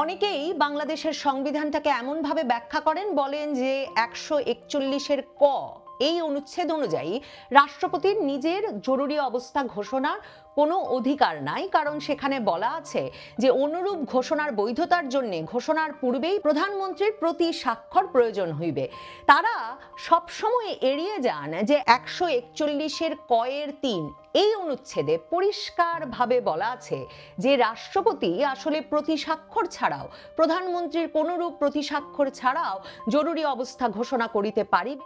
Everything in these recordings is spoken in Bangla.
অনেকেই বাংলাদেশের সংবিধানটাকে এমনভাবে ব্যাখ্যা করেন, বলেন যে 141-এর ক এই অনুচ্ছেদ অনুযায়ী রাষ্ট্রপতির নিজের জরুরি অবস্থা ঘোষণার কোনো অধিকার নাই, কারণ সেখানে বলা আছে যে অনুরূপ ঘোষণার বৈধতার জন্য ঘোষণার পূর্বেই প্রধানমন্ত্রীর প্রতি স্বাক্ষর প্রয়োজন হইবে। তারা সবসময় এড়িয়ে যান যে 141-এর ক-এর 3 এই অনুচ্ছেদে পরিষ্কারভাবে বলা আছে যে রাষ্ট্রপতি আসলে প্রতি স্বাক্ষর ছাড়াও, প্রধানমন্ত্রীর কোনরূপ প্রতি স্বাক্ষর ছাড়াও জরুরি অবস্থা ঘোষণা করিতে পারিবে।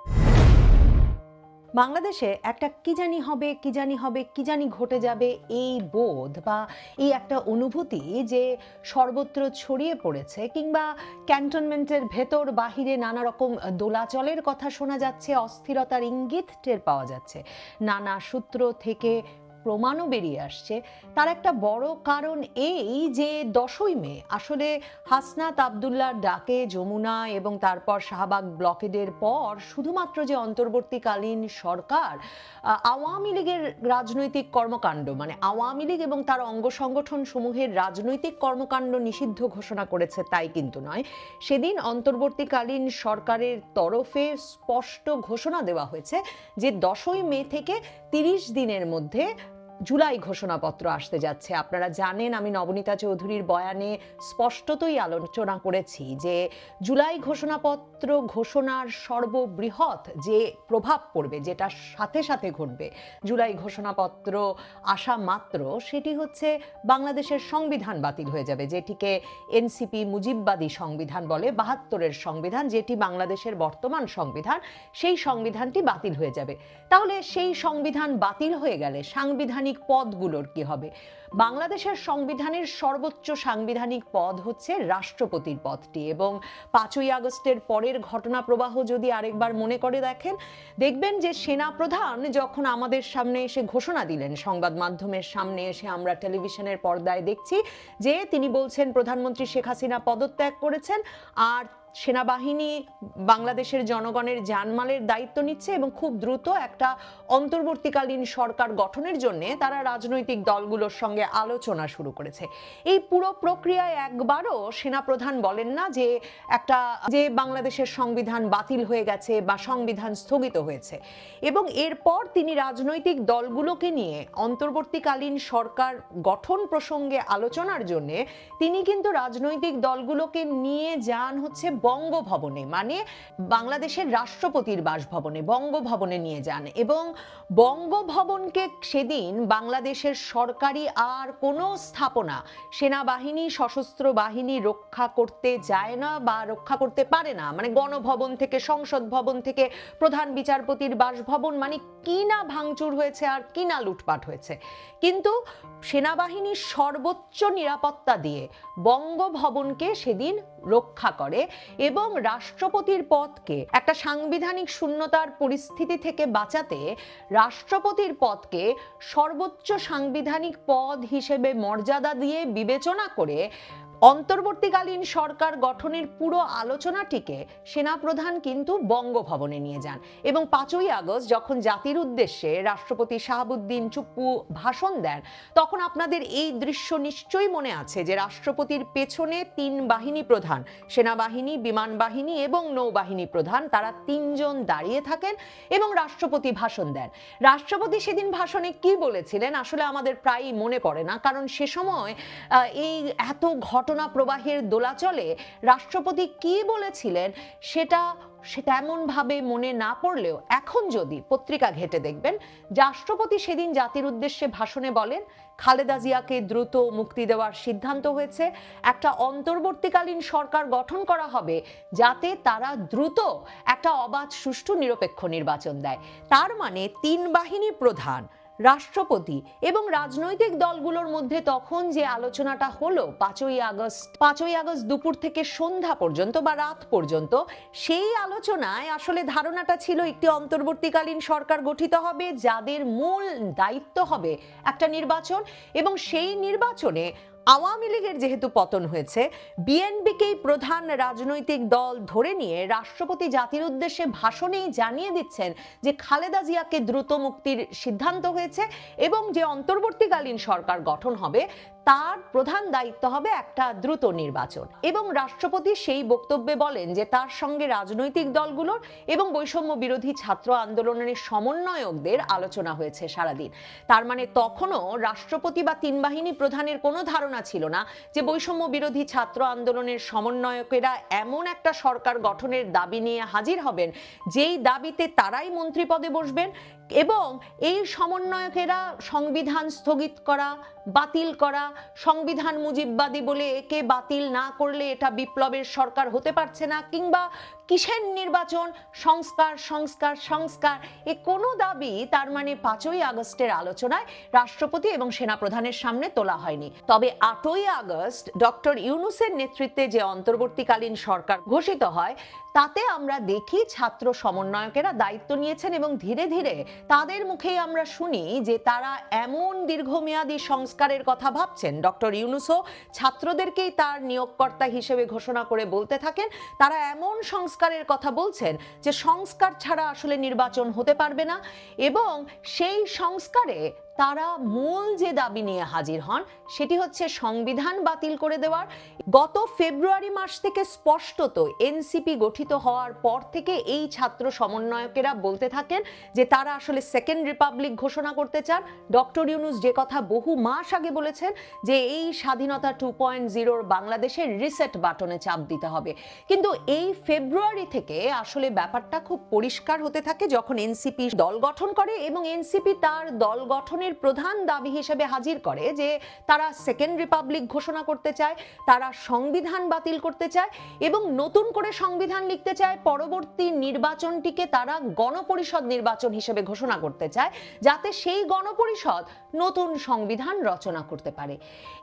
বাংলাদেশে একটা কি জানি হবে, কি জানি হবে, কি জানি ঘটে যাবে, এই বোধ বা এই একটা অনুভূতি যে সর্বত্র ছড়িয়ে পড়েছে, কিংবা ক্যান্টনমেন্টের ভেতর বাহিরে নানা রকম দোলাচলের কথা শোনা যাচ্ছে, অস্থিরতার ইঙ্গিত টের পাওয়া যাচ্ছে, নানা সূত্র থেকে প্রমাণও বেরিয়ে আসছে। তার একটা বড় কারণ এই যে 10ই মে আসলে হাসনাত আবদুল্লাহর ডাকে যমুনা এবং তারপর শাহবাগ ব্লকেডের পর শুধুমাত্র যে অন্তর্বর্তীকালীন সরকার আওয়ামী লীগের রাজনৈতিক কর্মকাণ্ড, মানে আওয়ামী লীগ এবং তার অঙ্গ সংগঠন সমূহের রাজনৈতিক কর্মকাণ্ড নিষিদ্ধ ঘোষণা করেছে তাই কিন্তু নয়। সেদিন অন্তর্বর্তীকালীন সরকারের তরফে স্পষ্ট ঘোষণা দেওয়া হয়েছে যে 10ই মে থেকে 30 দিনের মধ্যে জুলাই ঘোষণাপত্র আসতে যাচ্ছে। আপনারা জানেন, আমি নবনীতা চৌধুরীর বয়ানে স্পষ্টতই আলোচনা করেছি যে জুলাই ঘোষণাপত্র ঘোষণার সর্ববৃহৎ যে প্রভাব পড়বে, যেটা সাথে সাথে ঘটবে জুলাই ঘোষণাপত্র আসা মাত্র, সেটি হচ্ছে বাংলাদেশের সংবিধান বাতিল হয়ে যাবে, যেটিকে এনসিপি মুজিববাদী সংবিধান বলে, 72-এর সংবিধান, যেটি বাংলাদেশের বর্তমান সংবিধান, সেই সংবিধানটি বাতিল হয়ে যাবে। তাহলে সেই সংবিধান বাতিল হয়ে গেলে সাংবিধানিক পদগুলোর কি হবে? বাংলাদেশের সংবিধানের সর্বোচ্চ সাংবিধানিক পদ হচ্ছে রাষ্ট্রপতির পদটি, এবং 5ই আগস্টের পরের ঘটনা প্রবাহ যদি আরেকবার মনে করে দেখবেন যে সেনাপ্রধান যখন আমাদের সামনে এসে ঘোষণা দিলেন, সংবাদ মাধ্যমের সামনে এসে আমরা টেলিভিশনের পর্দায় দেখছি যে তিনি বলছেন প্রধানমন্ত্রী শেখ হাসিনা পদত্যাগ করেছেন আর সেনাবাহিনী বাংলাদেশের জনগণের জানমালের দায়িত্ব নিচ্ছে এবং খুব দ্রুত একটা অন্তর্বর্তীকালীন সরকার গঠনের জন্য তারা রাজনৈতিক দলগুলোর সঙ্গে আলোচনা শুরু করেছে। এই পুরো প্রক্রিয়ায় একবারও সেনাপ্রধান বলেন না যে বাংলাদেশের সংবিধান বাতিল হয়ে গেছে বা সংবিধান স্থগিত হয়েছে। এবং এরপর তিনি রাজনৈতিক দলগুলোকে নিয়ে অন্তর্বর্তীকালীন সরকার গঠন প্রসঙ্গে আলোচনার জন্য তিনি কিন্তু রাজনৈতিক দলগুলোকে নিয়ে যান হচ্ছে বঙ্গভবনে, মানে বাংলাদেশের রাষ্ট্রপতির বাসভবনে, বঙ্গভবনে নিয়ে যান। এবং বঙ্গভবনকে সেদিন বাংলাদেশের সরকারি আর কোনো স্থাপনা, সেনাবাহিনী, সশস্ত্র বাহিনী রক্ষা করতে যায় না বা রক্ষা করতে পারে না। মানে গণভবন থেকে, সংসদ ভবন থেকে প্রধান বিচারপতির বাসভবন, মানে কি না ভাঙচুর হয়েছে আর কি না লুটপাট হয়েছে। কিন্তু সেনাবাহিনীর সর্বোচ্চ নিরাপত্তা দিয়ে বঙ্গভবনকে সেদিন রক্ষা করে এবং রাষ্ট্রপতির পদকে একটা সাংবিধানিক শূন্যতার পরিস্থিতি থেকে বাঁচাতে রাষ্ট্রপতির পদকে সর্বোচ্চ সাংবিধানিক পদ হিসেবে মর্যাদা দিয়ে বিবেচনা করে অন্তর্বর্তীকালীন সরকার গঠনের পুরো আলোচনাটিকে সেনাপ্রধান কিন্তু বঙ্গভবনে নিয়ে যান। এবং 5ই আগস্ট যখন জাতির উদ্দেশ্যে রাষ্ট্রপতি শাহাবুদ্দিন চুপ্পু ভাষণ দেন, তখন আপনাদের এই দৃশ্য নিশ্চয়ই মনে আছে যে রাষ্ট্রপতির পেছনে 3 বাহিনী প্রধান, সেনাবাহিনী, বিমান বাহিনী এবং নৌবাহিনী প্রধান, তারা 3 জন দাঁড়িয়ে থাকেন এবং রাষ্ট্রপতি ভাষণ দেন। রাষ্ট্রপতি সেদিন ভাষণে কি বলেছিলেন আসলে আমাদের প্রায়ই মনে পড়ে না, কারণ সে সময় এই এত ঘটনা প্রবাহের দোলাচলে রাষ্ট্রপতি কি বলেছিলেন সেটা তেমন ভাবে মনে না পড়লেও এখন যদি পত্রিকা ঘেটে দেখবেন, রাষ্ট্রপতি সেদিন জাতির উদ্দেশ্যে ভাষণে বলেন খালেদা জিয়াকে দ্রুত মুক্তি দেওয়ার সিদ্ধান্ত হয়েছে, একটা অন্তর্বর্তীকালীন সরকার গঠন করা হবে যাতে তারা দ্রুত একটা অবাধ, সুষ্ঠু, নিরপেক্ষ নির্বাচন দেয়। তার মানে 3 বাহিনী প্রধান, রাষ্ট্রপতি এবং রাজনৈতিক দলগুলোর মধ্যে তখন যে আলোচনাটা হলো 5ই আগস্ট দুপুর থেকে সন্ধ্যা পর্যন্ত বা রাত পর্যন্ত, সেই আলোচনায় আসলে ধারণাটা ছিল একটি অন্তর্বর্তীকালীন সরকার গঠিত হবে যাদের মূল দায়িত্ব হবে একটা নির্বাচন, এবং সেই নির্বাচনে আওয়ামী লীগের যেহেতু পতন হয়েছে, বিএনপিকেই প্রধান রাজনৈতিক দল ধরে নিয়ে রাষ্ট্রপতি জাতির উদ্দেশ্যে ভাষণেই জানিয়ে দিচ্ছেন যে খালেদা জিয়াকে দ্রুত মুক্তির সিদ্ধান্ত হয়েছে এবং যে অন্তর্বর্তীকালীন সরকার গঠন হবে তার প্রধান দায়িত্ব হবে একটা দ্রুত নির্বাচন। এবং রাষ্ট্রপতি সেই বক্তব্যে বলেন যে তার সঙ্গে রাজনৈতিক দলগুলোর এবং বৈষম্য বিরোধী ছাত্র আন্দোলনের সমন্বয়কদের আলোচনা হয়েছে সারাদিন। তার মানে তখনও রাষ্ট্রপতি বা তিন বাহিনী প্রধানের কোনো ধারণা ছিল না যে বৈষম্য বিরোধী ছাত্র আন্দোলনের সমন্বয়কেরা এমন একটা সরকার গঠনের দাবি নিয়ে হাজির হবেন যেই দাবিতে তারাই মন্ত্রী পদে বসবেন এবং এই সমন্বয়কেরা সংবিধান স্থগিত করা, বাতিল করা, সংবিধান মুজিববাদী বলে একে বাতিল না করলে এটা বিপ্লবের সরকার হতে পারছে না, কিংবা কিসের নির্বাচন, সংস্কার সংস্কার সংস্কার, এ কোনো দাবি তার মানে 5ই আগস্টের আলোচনায় রাষ্ট্রপতি এবং সেনাপ্রধানের সামনে তোলা হয়নি। তবে 8ই আগস্ট ডক্টর ইউনূসের নেতৃত্বে যে অন্তর্বর্তীকালীন সরকার ঘোষিত হয় তাতে আমরা দেখি ছাত্র সমন্বয়কেরা দায়িত্ব নিয়েছেন এবং ধীরে ধীরে তাদের মুখেই আমরা শুনি যে তারা এমন দীর্ঘমেয়াদী সংস্কারের কথা ভাবছেন। ডক্টর ইউনূসও ছাত্রদেরকেই তার নিয়োগকর্তা হিসেবে ঘোষণা করে বলতে থাকেন তারা এমন সংস্কারের কথা বলছেন যে সংস্কার ছাড়া আসলে নির্বাচন হতে পারবে না, এবং সেই সংস্কারে তারা মূল যে দাবি নিয়ে হাজির হন সেটি হচ্ছে সংবিধান বাতিল করে দেওয়ার। গত ফেব্রুয়ারি মাস থেকে স্পষ্টত এনসিপি গঠিত হওয়ার পর থেকে এই ছাত্র সমন্বয়কেরা বলতে থাকেন যে তারা আসলে সেকেন্ড রিপাবলিক ঘোষণা করতে চান। ডক্টর ইউনূস যে কথা বহু মাস আগে বলেছেন যে এই স্বাধীনতা 2.0 বাংলাদেশের রিসেট বাটনে চাপ দিতে হবে। কিন্তু এই ফেব্রুয়ারি থেকে আসলে ব্যাপারটা খুব পরিষ্কার হতে থাকে যখন এনসিপি দল গঠন করে এবং এনসিপি তার দল গঠনের প্রধান দাবি হিসেবে হাজির করে যে তারা সেকেন্ড রিপাবলিক ঘোষণা করতে চায়, তারা সংবিধান বাতিল করতে চায় এবং নতুন করে সংবিধান লিখতে চায়। পরবর্তী নির্বাচনটিকে তারা গণপরিষদ নির্বাচন হিসেবে ঘোষণা করতে চায় যাতে সেই গণপরিষদ নতুন সংবিধান রচনা করতে পারে।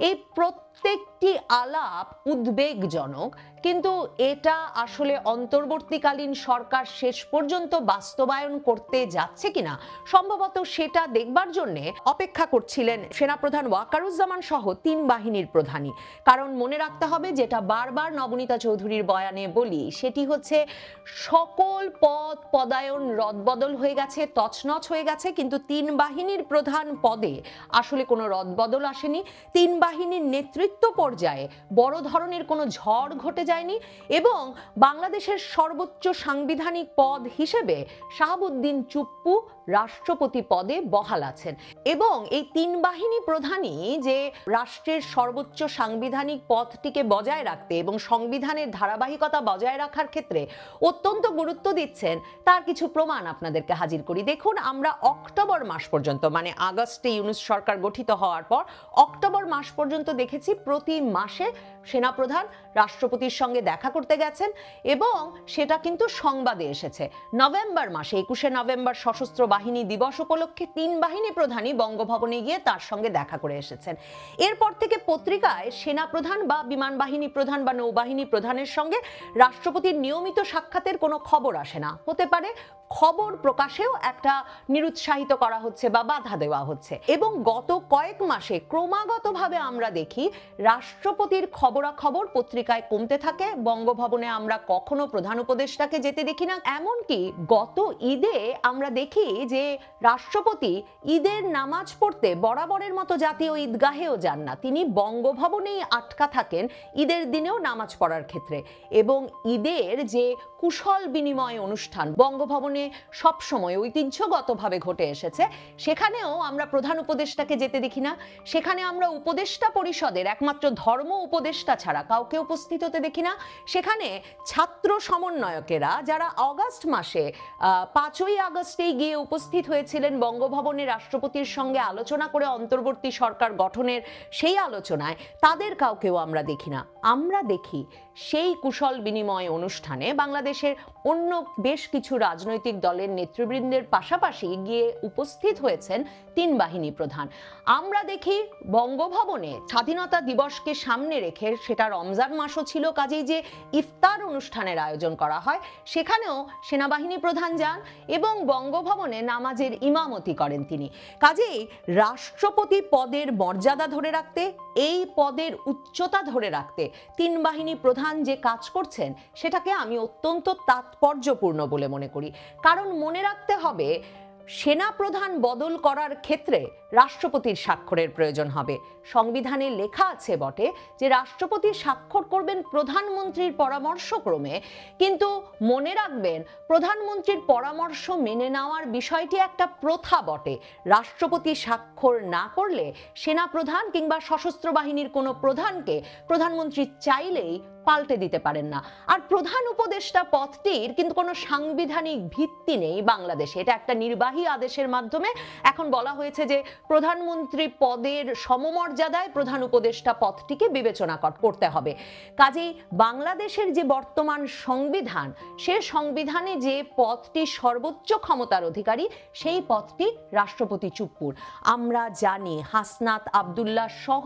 এই প্রত্যেকটি আলাপ উদ্বেগজনক, কিন্তু এটা আসলে অন্তর্বর্তীকালীন সরকার শেষ পর্যন্ত বাস্তবায়ন করতে যাচ্ছে কিনা সম্ভবত সেটা দেখবার জন্য অপেক্ষা করছিলেন সেনাপ্রধান ওয়াকারুজ্জামান সহ তিন বাহিনীর প্রধানই। কারণ মনে রাখতে হবে, যেটা বারবার নবনীতা চৌধুরীর বয়ানে বলি, সেটি হচ্ছে সকল পদ পদায়ন রদবদল হয়ে গেছে, তছনছ হয়ে গেছে, কিন্তু তিন বাহিনীর প্রধান পদে আসলে কোনো রদবদল আসেনি। তিন বাহিনীর নেতৃত্ব পর্যায়ে বড় ধরনের কোনো ঝড় ঘটে যায়নি এবং বাংলাদেশের সর্বোচ্চ সাংবিধানিক পদ হিসেবে শাহাবুদ্দিন চুপ্পু রাষ্ট্রপতি পদে বহাল আছেন। এবং এই তিন বাহিনী প্রধানই যে রাষ্ট্রের সর্বোচ্চ সাংবিধানিক পদটিকে বজায় রাখতে এবং সংবিধানের ধারাবাহিকতা বজায় রাখার ক্ষেত্রে অত্যন্ত গুরুত্ব দিচ্ছেন তার কিছু প্রমাণ আপনাদেরকে হাজির করি। দেখুন, আমরা অক্টোবর মাস পর্যন্ত, মানে আগস্টে ইউনূস সরকার গঠিত হওয়ার পর অক্টোবর মাস পর্যন্ত দেখেছি প্রতি মাসে সেনাপ্রধান রাষ্ট্রপতির সঙ্গে দেখা করতে গেছেন এবং সেটা কিন্তু সংবাদে এসেছে। নভেম্বর মাসে 21শে নভেম্বর সশস্ত্র বাহিনী দিবস উপলক্ষে তিন বাহিনী প্রধানই বঙ্গভবনে গিয়ে তার সঙ্গে দেখা করে এসেছেন। এরপর থেকে পত্রিকায় সেনাপ্রধান বা বিমান বাহিনী প্রধান বা নৌবাহিনী প্রধানের সঙ্গে রাষ্ট্রপতির নিয়মিত সাক্ষাতের কোনো খবর আসে না। হতে পারে খবর প্রকাশেও একটা নিরুৎসাহিত করা হচ্ছে বা বাধা দেওয়া হচ্ছে। এবং গত কয়েক মাসে ক্রমাগতভাবে আমরা দেখি রাষ্ট্রপতির খবরাখবর পত্রিকায় কমতে থাকে। বঙ্গভবনে আমরা কখনো প্রধান উপদেষ্টাকে যেতে দেখি না। এমনকি গত ঈদে আমরা দেখি যে রাষ্ট্রপতি ঈদের নামাজ পড়তে বরাবরের মতো জাতীয় ঈদগাহেও যান না, তিনি বঙ্গভবনেই আটকা থাকেন ঈদের দিনেও নামাজ পড়ার ক্ষেত্রে। এবং ঈদের যে কুশল বিনিময় অনুষ্ঠান বঙ্গভবনে সবসময় ঐতিহ্যগতভাবে ঘটে এসেছে, সেখানেও আমরা প্রধান উপদেষ্টাকে যেতে দেখি না। সেখানে আমরা উপদেষ্টা পরিষদের একমাত্র ধর্ম উপদেষ্টা ছাড়া কাউকে উপস্থিত হতে দেখি না। সেখানে ছাত্র সমন্বয়কেরা যারা অগাস্ট মাসে 5ই আগস্টেই গিয়ে উপস্থিত হয়েছিলেন বঙ্গভবনে রাষ্ট্রপতির সঙ্গে আলোচনা করে অন্তর্বর্তী সরকার গঠনের সেই আলোচনায়, তাদের কাউকেও আমরা দেখি না। আমরা দেখি সেই কুশল বিনিময় অনুষ্ঠানে বাংলাদেশের অন্য বেশ কিছু রাজনৈতিক দলের নেতৃবৃন্দের পাশাপাশি গিয়ে উপস্থিত হয়েছেন তিন বাহিনী প্রধান। আমরা দেখি বঙ্গভবনে স্বাধীনতা দিবসকে সামনে রেখে, সেটা রমজান মাসও ছিল, কাজেই যে ইফতার অনুষ্ঠানের আয়োজন করা হয় সেখানেও সেনাবাহিনী প্রধান যান এবং বঙ্গভবনে নামাজের ইমামতি করেন তিনি। কাজেই রাষ্ট্রপতি পদের মর্যাদা ধরে রাখতে, এই পদের উচ্চতা ধরে রাখতে তিন বাহিনী প্রধান যে কাজ করছেন সেটাকে আমি অত্যন্ত তাৎপর্যপূর্ণ বলে মনে করি। কারণ মনে রাখতে হবে, সেনাপ্রধান বদল করার ক্ষেত্রে রাষ্ট্রপতির স্বাক্ষরের প্রয়োজন হবে। সংবিধানে লেখা আছে বটে যে রাষ্ট্রপতি স্বাক্ষর করবেন প্রধানমন্ত্রীর পরামর্শক্রমে, কিন্তু মনে রাখবেন প্রধানমন্ত্রীর পরামর্শ মেনে নেওয়ার বিষয়টি একটা প্রথা বটে। রাষ্ট্রপতি স্বাক্ষর না করলে সেনাপ্রধান কিংবা সশস্ত্র বাহিনীর কোনো প্রধানকে প্রধানমন্ত্রী চাইলেই পাল্টে দিতে পারেন না। আর প্রধান উপদেষ্টা পদটির কিন্তু কোনো সাংবিধানিক ভিত্তি নেই বাংলাদেশে। এটা একটা নির্বাহী আদেশের মাধ্যমে এখন বলা হয়েছে যে প্রধানমন্ত্রী পদের সমমর্যাদায় প্রধান উপদেষ্টা পদটিকে বিবেচনা করতে হবে। কাজেই বাংলাদেশের যে বর্তমান সংবিধান, সে সংবিধানে যে পদটি সর্বোচ্চ ক্ষমতার অধিকারী, সেই পদটি রাষ্ট্রপতি চুপ্পুর। আমরা জানি হাসনাত আব্দুল্লাহ সহ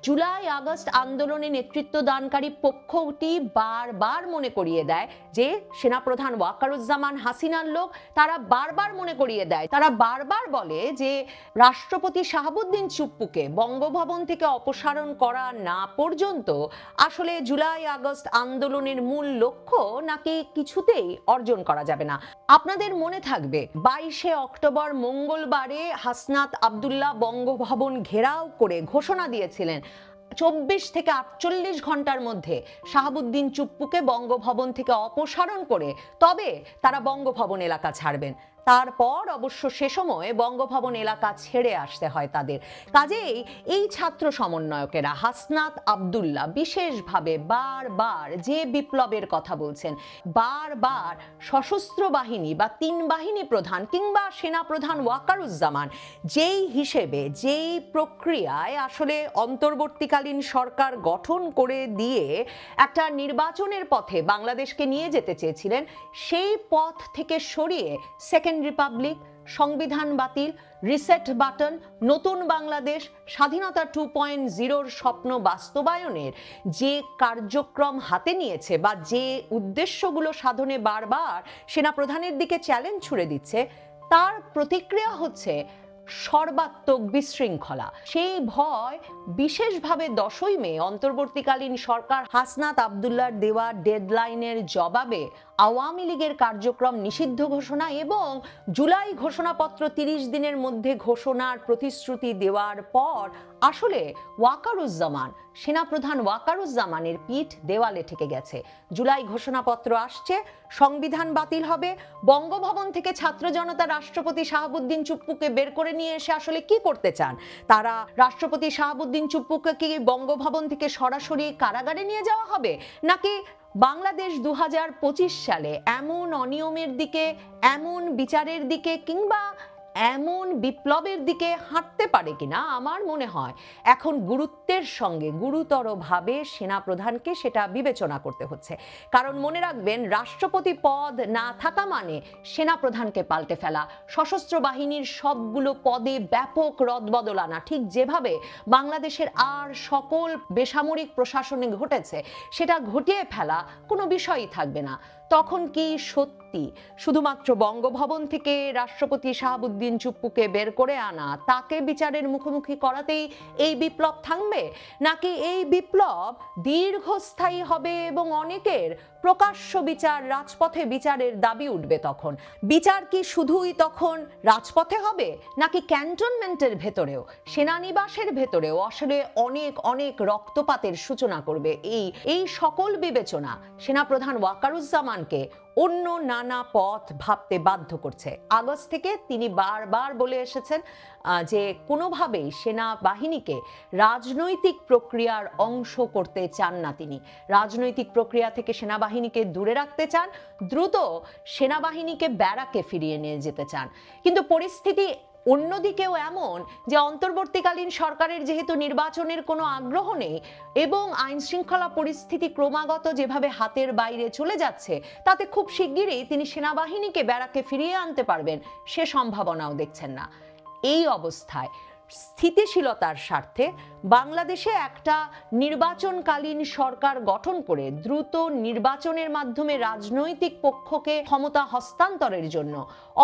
জুলাই আগস্ট আন্দোলনে নেতৃত্ব দানকারী পক্ষটি বারবার মনে করিয়ে দেয় যে সেনাপ্রধান ওয়াকারুজ্জামান হাসিনার লোক। তারা বারবার মনে করিয়ে দেয়, তারা বারবার বলে যে রাষ্ট্রপতি শাহাবুদ্দিন চুপ্পুকে বঙ্গভবন থেকে অপসারণ করা না পর্যন্ত আসলে জুলাই আগস্ট আন্দোলনের মূল লক্ষ্য নাকি কিছুতেই অর্জন করা যাবে না। আপনাদের মনে থাকবে 22শে অক্টোবর মঙ্গলবারে হাসনাত আব্দুল্লাহ বঙ্গভবন ঘেরাও করে ঘোষণা দিয়েছিলেন 24 থেকে 48 ঘন্টার মধ্যে শাহাবুদ্দিন চুপ্পুকে বঙ্গভবন থেকে অপসারণ করে তবে তারা বঙ্গভবন এলাকা ছাড়বেন। তারপর অবশ্য সে সময় বঙ্গভবন এলাকা ছেড়ে আসতে হয় তাদের। কাজেই এই ছাত্র সমন্বয়কেরা হাসনাত আব্দুল্লাহ বিশেষভাবে বারবার যে বিপ্লবের কথা বলছেন, বারবার সশস্ত্র বাহিনী বা 3 বাহিনী প্রধান কিংবা সেনাপ্রধান ওয়াকারুজ্জামান যেই হিসেবে যেই প্রক্রিয়ায় আসলে অন্তর্বর্তীকালীন সরকার গঠন করে দিয়ে একটা নির্বাচনের পথে বাংলাদেশকে নিয়ে যেতে চেয়েছিলেন, সেই পথ থেকে সরিয়ে সেকেন্ড রিপাবলিক, সংবিধান বাতিল, রিসেট বাটন, নতুন বাংলাদেশ, স্বাধীনতা 2.0 স্বপ্ন বাস্তবায়নের যে কার্যক্রম হাতে নিয়েছে বা যে উদ্দেশ্যগুলো সাধনে বারবার সেনাপ্রধানের দিকে চ্যালেঞ্জ ছুড়ে দিচ্ছে, তার প্রতিক্রিয়া হচ্ছে সর্বাত্মক বিশৃঙ্খলা। সেই ভয় বিশেষভাবে 10ই মে অন্তর্বর্তীকালীন সরকার হাসনাত আব্দুল্লাহর দেওয়া ডেডলাইনের জবাবে আওয়ামী লীগের কার্যক্রম নিষিদ্ধ ঘোষণা এবং জুলাই ঘোষণাপত্র 30 দিনের মধ্যে ঘোষণার প্রতিশ্রুতি দেওয়ার পর আসলে ওয়াকারুজ্জামান, সেনাপ্রধান ওয়াকারুজ্জামানের পিঠ দেওয়ালে ঠেকে গেছে। জুলাই ঘোষণাপত্র আসছে, সংবিধান বাতিল হবে, বঙ্গভবন থেকে ছাত্র জনতা রাষ্ট্রপতি শাহাবুদ্দিন চুপ্পুকে বের করে নিয়ে এসে আসলে কি করতে চান তারা? রাষ্ট্রপতি শাহাবুদ্দিন চুপ্পুকে কি বঙ্গভবন থেকে সরাসরি কারাগারে নিয়ে যাওয়া হবে, নাকি বাংলাদেশ 2025 সালে এমন অনিয়মের দিকে, এমন বিচারের দিকে কিংবা এমন বিপ্লবের দিকে হাঁটতে পারে কিনা? আমার মনে হয় এখন গুরুত্বের সঙ্গে গুরুতরভাবে সেনাপ্রধানকে সেটা বিবেচনা করতে হচ্ছে। কারণ মনে রাখবেন, রাষ্ট্রপতি পদ না থাকা মানে সেনাপ্রধানকে পাল্টে ফেলা, সশস্ত্র বাহিনীর সবগুলো পদে ব্যাপক রদবদল আনা, ঠিক যেভাবে বাংলাদেশের আর সকল বেসামরিক প্রশাসনে ঘটেছে, সেটা ঘটিয়ে ফেলা কোনো বিষয়ই থাকবে না। তখন কি সত্যি শুধুমাত্র বঙ্গভবন থেকে রাষ্ট্রপতি শাহাবুদ্দিন চুপ্পুকে বের করে আনা, তাকে বিচারের মুখোমুখি করাতেই এই বিপ্লব থামবে, নাকি এই বিপ্লব দীর্ঘস্থায়ী হবে এবং অনেকের প্রকাশ্য বিচার, রাজপথে বিচারের দাবি উঠবে? তখন বিচার কি শুধুই তখন রাজপথে হবে, নাকি ক্যান্টনমেন্টের ভেতরেও, সেনানিবাসের ভেতরেও আসলে অনেক অনেক রক্তপাতের সূচনা করবে? এই সকল বিবেচনা সেনাপ্রধান ওয়াকারুজ্জামানকে অন্য নানা পথ ভাবতে বাধ্য করছে। আগস্ট থেকে তিনি বারবার বলে এসেছেন যে কোনোভাবেই সেনাবাহিনীকে রাজনৈতিক প্রক্রিয়ার অংশ করতে চান না তিনি। রাজনৈতিক প্রক্রিয়া থেকে সেনাবাহিনীকে দূরে রাখতে চান, দ্রুত সেনাবাহিনীকে ব্যারাকে ফিরিয়ে নিয়ে যেতে চান। কিন্তু পরিস্থিতি অন্যদিকেও এমন যে অন্তর্বর্তীকালীন সরকারের যেহেতু নির্বাচনের কোনো আগ্রহ নেই এবং আইন শৃঙ্খলা পরিস্থিতি ক্রমাগত যেভাবে হাতের বাইরে চলে যাচ্ছে, তাতে খুব শিগগিরই তিনি সেনাবাহিনীকে ব্যারাকে ফিরিয়ে আনতে পারবেন সে সম্ভাবনাও দেখছেন না। এই অবস্থায় স্থিতিশীলতার স্বার্থে বাংলাদেশে একটা নির্বাচনকালীন সরকার গঠন করে দ্রুত নির্বাচনের মাধ্যমে রাজনৈতিক পক্ষকে ক্ষমতা হস্তান্তরের জন্য,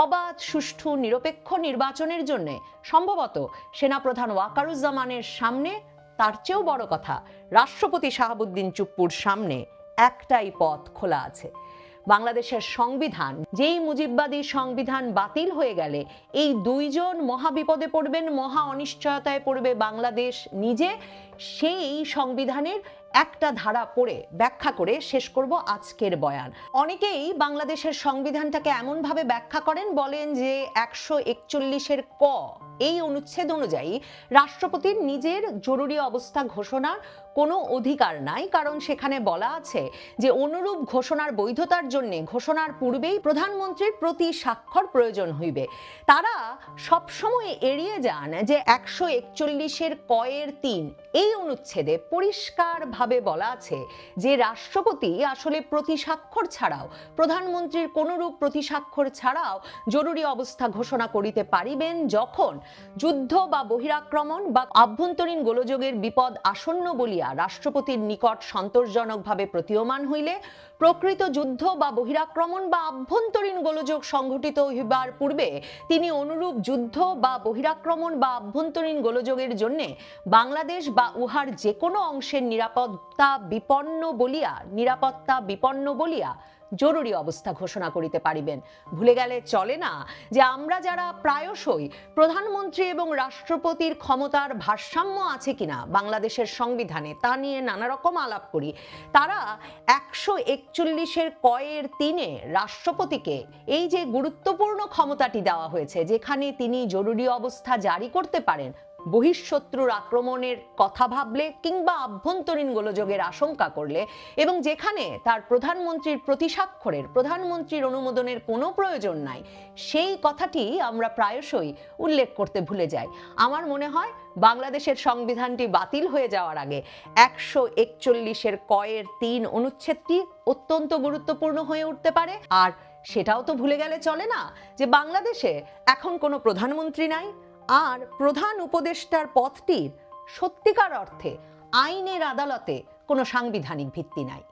অবাধ সুষ্ঠু নিরপেক্ষ নির্বাচনের জন্য সম্ভবত সেনাপ্রধান ওয়াকারুজ্জামানের সামনে, তার চেয়েও বড় কথা রাষ্ট্রপতি শাহাবুদ্দিন চুপ্পুর সামনে একটাই পথ খোলা আছে। বাংলাদেশের সংবিধান, যেই মুজিববাদী সংবিধান বাতিল হয়ে গেলে এই দুইজন মহাবিপদে পড়বেন, মহা অনিশ্চয়তায় পড়বে বাংলাদেশ নিজে, সেই সংবিধানের একটা ধারা পড়ে ব্যাখ্যা করে শেষ করব আজকের বয়ান। অনেকেই বাংলাদেশের সংবিধানটাকে এমনভাবে ব্যাখ্যা করেন, বলেন যে 141-এর ক এই অনুচ্ছেদ অনুযায়ী রাষ্ট্রপতির নিজের জরুরি অবস্থা ঘোষণার কোনো অধিকার নাই, কারণ সেখানে বলা আছে যে অনুরূপ ঘোষণার বৈধতার জন্য ঘোষণার পূর্বেই প্রধানমন্ত্রীর প্রতি স্বাক্ষর প্রয়োজন হইবে। তারা সবসময় এড়িয়ে যান যে 141-এর ক এর 3 এই অনুচ্ছেদে পরিষ্কারভাবে বলা আছে যে রাষ্ট্রপতি আসলে প্রতি স্বাক্ষর ছাড়াও, প্রধানমন্ত্রীর কোনরূপ প্রতি স্বাক্ষর ছাড়াও জরুরি অবস্থা ঘোষণা করিতে পারিবেন যখন যুদ্ধ বা বহিরাক্রমণ বা আভ্যন্তরীণ গোলযোগের বিপদ আসন্ন বলিয়া রাষ্ট্রপতির নিকট সন্তোষজনকভাবে প্রতীয়মান হইলে, প্রকৃত যুদ্ধ বা বহিরাক্রমণ বা আভ্যন্তরীণ গোলযোগ সংঘটিত হইবার পূর্বে তিনি অনুরূপ যুদ্ধ বা বহিরাক্রমণ বা আভ্যন্তরীণ গোলযোগের জন্য বাংলাদেশ বা উহার যে কোনো অংশের নিরাপত্তা বিপন্ন বলিয়া জরুরি অবস্থা ঘোষণা করিতে পারিবেন। ভুলে গেলে চলে না যে আমরা যারা প্রায়শই প্রধানমন্ত্রী এবং রাষ্ট্রপতির ক্ষমতার ভারসাম্য আছে কিনা বাংলাদেশের সংবিধানে তা নিয়ে নানা রকম আলাপ করি, তারা 141-এর ক এর 3-এ রাষ্ট্রপতিকে এই যে গুরুত্বপূর্ণ ক্ষমতাটি দেওয়া হয়েছে, যেখানে তিনি জরুরি অবস্থা জারি করতে পারেন বহিঃশত্রুর আক্রমণের কথা ভাবলে কিংবা আভ্যন্তরীণ গোলযোগের আশঙ্কা করলে, এবং যেখানে তার প্রধানমন্ত্রীর প্রতি স্বাক্ষরের, প্রধানমন্ত্রীর অনুমোদনের কোনো প্রয়োজন নাই, সেই কথাটি আমরা প্রায়শই উল্লেখ করতে ভুলে যাই। আমার মনে হয় বাংলাদেশের সংবিধানটি বাতিল হয়ে যাওয়ার আগে 141-এর ক এর 3 অনুচ্ছেদটি অত্যন্ত গুরুত্বপূর্ণ হয়ে উঠতে পারে। আর সেটাও তো ভুলে গেলে চলে না যে বাংলাদেশে এখন কোনো প্রধানমন্ত্রী নাই, আর প্রধান উপদেষ্টার পদটির সত্যিকার অর্থে আইনের আদালতে কোনো সাংবিধানিক ভিত্তি নাই।